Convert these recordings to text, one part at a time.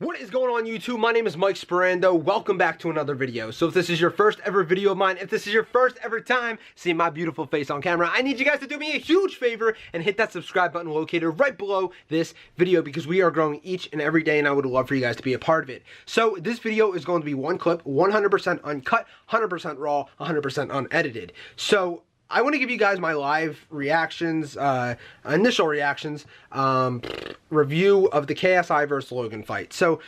What is going on YouTube? My name is Mike Sperando. Welcome back to another video. So if this is your first ever video of mine, if this is your first ever time seeing my beautiful face on camera, I need you guys to do me a huge favor and hit that subscribe button located right below this video because we are growing each and every day and I would love for you guys to be a part of it. So this video is going to be one clip, 100% uncut, 100% raw, 100% unedited. So I want to give you guys my live reactions, initial reactions, review of the KSI versus Logan fight. So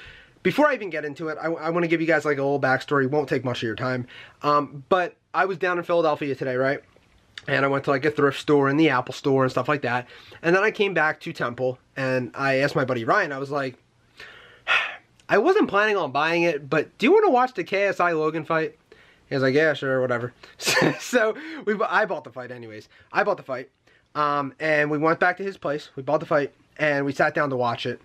before I even get into it, I want to give you guys like a little backstory. It won't take much of your time. But I was down in Philadelphia today, right? And I went to like a thrift store and the Apple store and stuff like that. And then I came back to Temple and I asked my buddy Ryan, I was like, I wasn't planning on buying it, but do you want to watch the KSI Logan fight? He was like, yeah, sure, whatever. So I bought the fight anyways. I bought the fight, and we went back to his place. We bought the fight, and we sat down to watch it.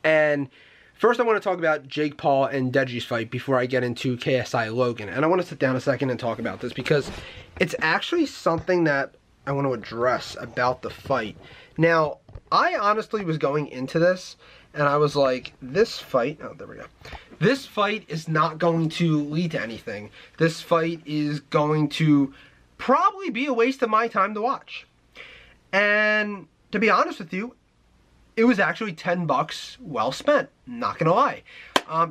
And first I want to talk about Jake Paul and Deji's fight before I get into KSI Logan. And I want to sit down a second and talk about this because it's actually something that I want to address about the fight. Now, I honestly was going into this, and I was like, this fight, oh, there we go. This fight is not going to lead to anything. This fight is going to probably be a waste of my time to watch. And to be honest with you, it was actually $10 well spent, not gonna lie.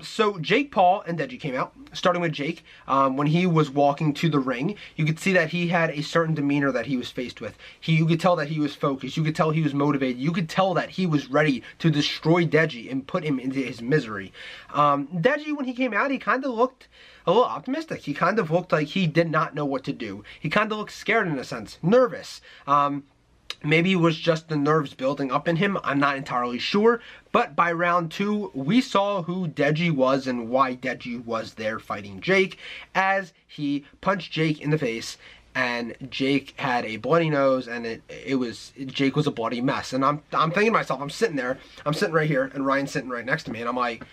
So Jake Paul and Deji came out, starting with Jake. When he was walking to the ring, you could see that he had a certain demeanor that he was faced with. You could tell that he was focused. You could tell he was motivated. You could tell that he was ready to destroy Deji and put him into his misery. Deji, when he came out, he kind of looked a little optimistic. He kind of looked like he did not know what to do. He kind of looked scared in a sense, nervous. Maybe it was just the nerves building up in him. I'm not entirely sure. But by round 2, we saw who Deji was and why Deji was there fighting Jake as he punched Jake in the face. And Jake had a bloody nose and Jake was a bloody mess. And I'm thinking to myself, I'm sitting right here and Ryan's sitting right next to me. And I'm like,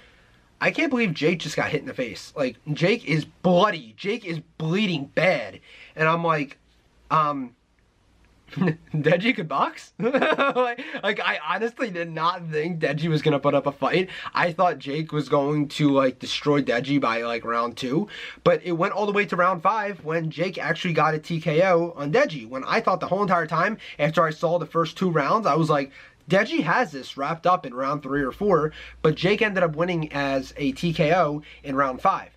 I can't believe Jake just got hit in the face. Like, Jake is bloody. Jake is bleeding bad. And I'm like, Deji could box? like I honestly did not think Deji was gonna put up a fight. I thought Jake was going to like destroy Deji by like round 2, but it went all the way to round 5 when Jake actually got a TKO on Deji. When I thought the whole entire time after I saw the first 2 rounds, I was like, Deji has this wrapped up in round 3 or 4, but Jake ended up winning as a TKO in round 5.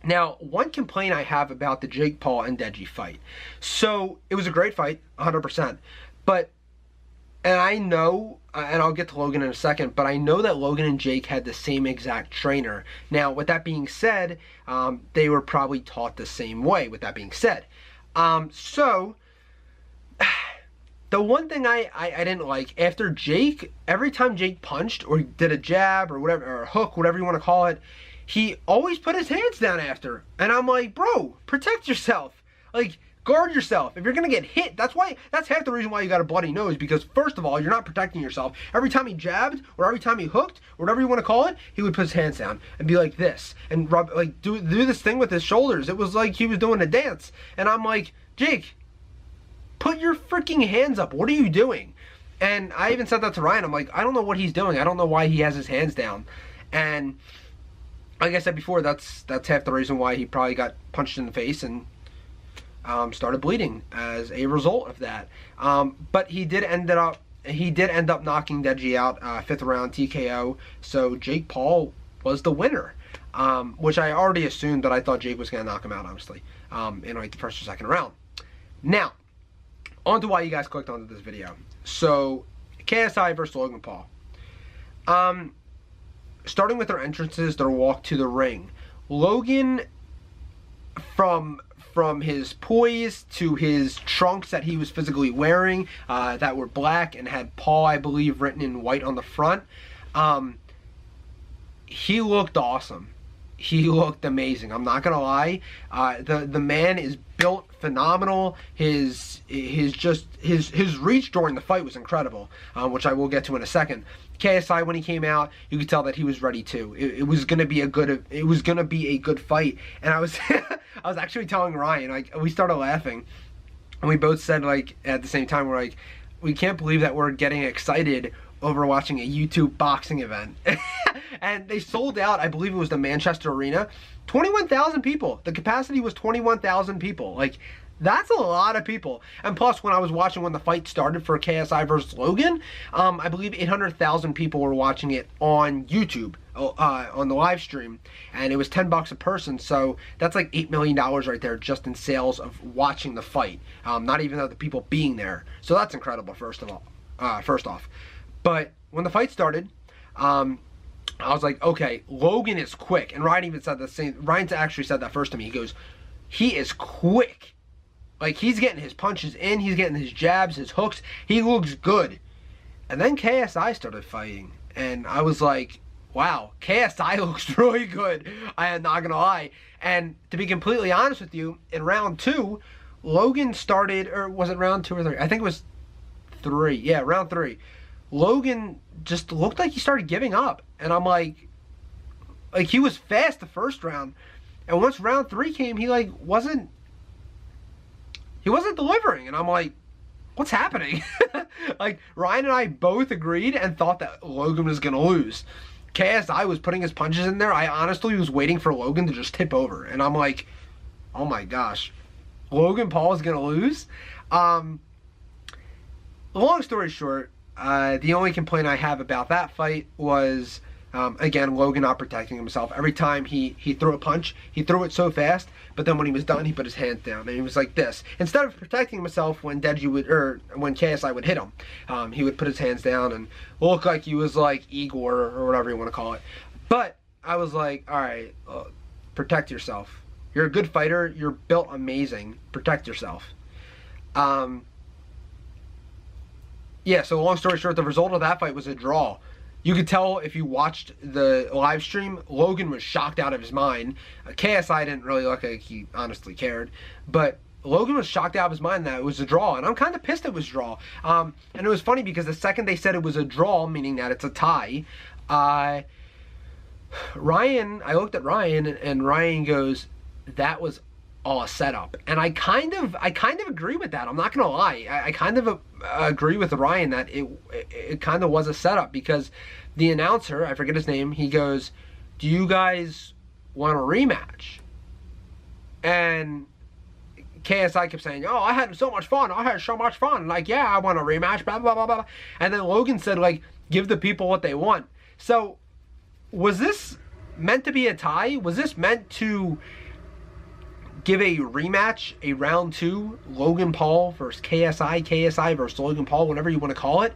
Now, one complaint I have about the Jake Paul and Deji fight. So, it was a great fight, 100%. But, and I know, and I'll get to Logan in a second, but I know that Logan and Jake had the same exact trainer. Now, with that being said, they were probably taught the same way, with that being said. So, the one thing I didn't like, after Jake, every time Jake punched or did a jab or whatever, or a hook, whatever you want to call it, he always put his hands down after. And I'm like, bro, protect yourself. Like, guard yourself. If you're going to get hit, that's half the reason why you got a bloody nose, because first of all, you're not protecting yourself. Every time he jabbed, or every time he hooked, or whatever you want to call it, he would put his hands down and be like this. And rub, like, do this thing with his shoulders. It was like he was doing a dance. And I'm like, Jake, put your freaking hands up. What are you doing? And I even said that to Ryan. I'm like, I don't know what he's doing. I don't know why he has his hands down. And like I said before, that's half the reason why he probably got punched in the face and started bleeding as a result of that. But he did end up knocking Deji out, 5th round TKO. So Jake Paul was the winner, which I already assumed, but I thought Jake was going to knock him out, honestly, in like the 1st or 2nd round. Now, on to why you guys clicked onto this video. So KSI versus Logan Paul. Starting with their entrances, their walk to the ring. Logan, from his poise to his trunks that he was physically wearing, that were black and had Paul, I believe, written in white on the front, he looked awesome. He looked amazing. I'm not gonna lie. The man is built phenomenal. His reach during the fight was incredible, which I will get to in a second. KSI, when he came out, you could tell that he was ready too. It was gonna be a good fight. And I was I was actually telling Ryan, like, we started laughing, and we both said, like, at the same time, we're like, we can't believe that we're getting excited over watching a YouTube boxing event. And they sold out, I believe it was the Manchester Arena, 21,000 people. The capacity was 21,000 people. Like, that's a lot of people. And plus, when I was watching when the fight started for KSI versus Logan, I believe 800,000 people were watching it on YouTube, on the live stream, and it was $10 a person. So that's like $8 million right there just in sales of watching the fight. Not even the people being there. So that's incredible. First off, but when the fight started, I was like, okay, Logan is quick. And Ryan even said the same. Ryan actually said that first to me. He goes, he is quick. Like, he's getting his punches in, he's getting his jabs, his hooks. He looks good. And then KSI started fighting. And I was like, wow, KSI looks really good. I am not going to lie. And to be completely honest with you, in round 2, Logan started, or was it round 2 or 3? I think it was 3. Yeah, round 3. Logan just looked like he started giving up. And I'm like he was fast the first round. And once round 3 came, he wasn't delivering. And I'm like, what's happening? Like, Ryan and I both agreed and thought that Logan was going to lose. KSI was putting his punches in there. I honestly was waiting for Logan to just tip over. And I'm like, oh my gosh, Logan Paul is going to lose? Long story short, the only complaint I have about that fight was, again, Logan not protecting himself. Every time he threw a punch, he threw it so fast, but then when he was done, he put his hands down, and he was like this. Instead of protecting himself when when KSI would hit him, he would put his hands down and look like he was like Igor or whatever you want to call it. But I was like, all right, protect yourself. You're a good fighter. You're built amazing. Protect yourself. Yeah, so long story short, the result of that fight was a draw. You could tell if you watched the live stream, Logan was shocked out of his mind. KSI didn't really look like he honestly cared, but Logan was shocked out of his mind that it was a draw, and I'm kind of pissed it was a draw. And it was funny because the second they said it was a draw, meaning that it's a tie, I looked at Ryan, and Ryan goes, that was all a setup. And I kind of agree with that. I'm not gonna lie. I kind of agree with Ryan that it kind of was a setup, because the announcer, I forget his name, he goes, do you guys want a rematch? And KSI kept saying, oh, I had so much fun. I had so much fun. Like, yeah, I want a rematch, blah, blah, blah, blah. And then Logan said, like, give the people what they want. So was this meant to be a tie? Was this meant to give a rematch, a round 2, Logan Paul versus KSI, KSI versus Logan Paul, whatever you want to call it?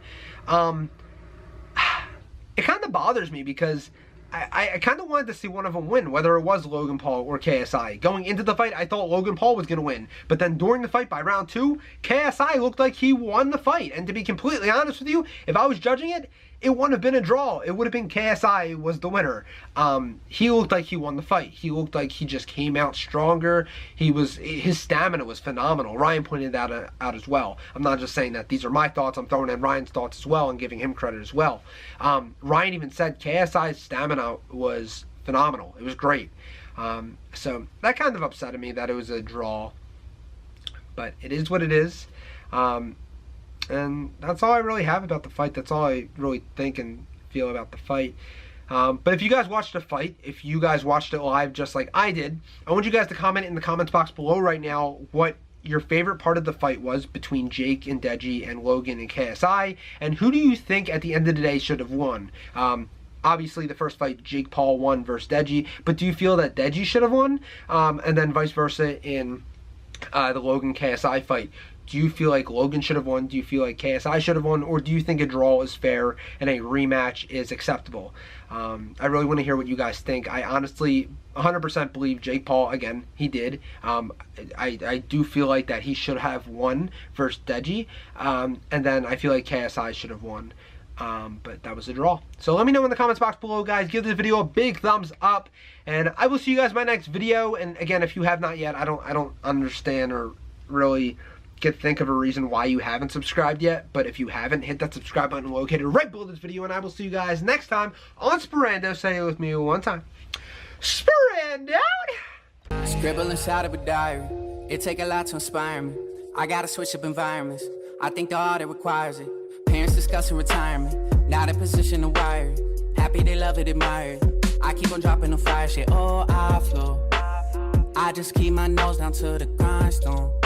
It kind of bothers me because I kind of wanted to see one of them win, whether it was Logan Paul or KSI. Going into the fight, I thought Logan Paul was going to win. But then during the fight, by round 2, KSI looked like he won the fight. And to be completely honest with you, if I was judging it, it wouldn't have been a draw. It would have been KSI was the winner. He looked like he won the fight. He looked like he just came out stronger. His stamina was phenomenal. Ryan pointed that out as well. I'm not just saying that these are my thoughts. I'm throwing in Ryan's thoughts as well and giving him credit as well. Ryan even said KSI's stamina was phenomenal. It was great. So that kind of upset me that it was a draw. But it is what it is. And that's all I really have about the fight. That's all I really think and feel about the fight. But if you guys watched the fight, if you guys watched it live just like I did, I want you guys to comment in the comments box below right now what your favorite part of the fight was between Jake and Deji and Logan and KSI. And who do you think at the end of the day should have won? Obviously, the first fight, Jake Paul won versus Deji. But do you feel that Deji should have won? And then vice versa in the Logan KSI fight. Do you feel like Logan should have won? Do you feel like KSI should have won? Or do you think a draw is fair and a rematch is acceptable? I really want to hear what you guys think. I honestly 100% believe Jake Paul, again, he did. I do feel like that he should have won versus Deji. And then I feel like KSI should have won. But that was a draw. So let me know in the comments box below, guys. Give this video a big thumbs up. And I will see you guys in my next video. And again, if you have not yet, I don't understand or really think of a reason why you haven't subscribed yet. But if you haven't, hit that subscribe button located right below this video, and I will see you guys next time on Sperando. Say it with me one time. Sperando! Scribble inside of a diary. It take a lot to inspire me. I gotta switch up environments. I think the art it requires it. Parents discussing retirement. Not in position to wire. Happy they love it, admire. I keep on dropping the fire shit. Oh, I flow. I just keep my nose down to the grindstone.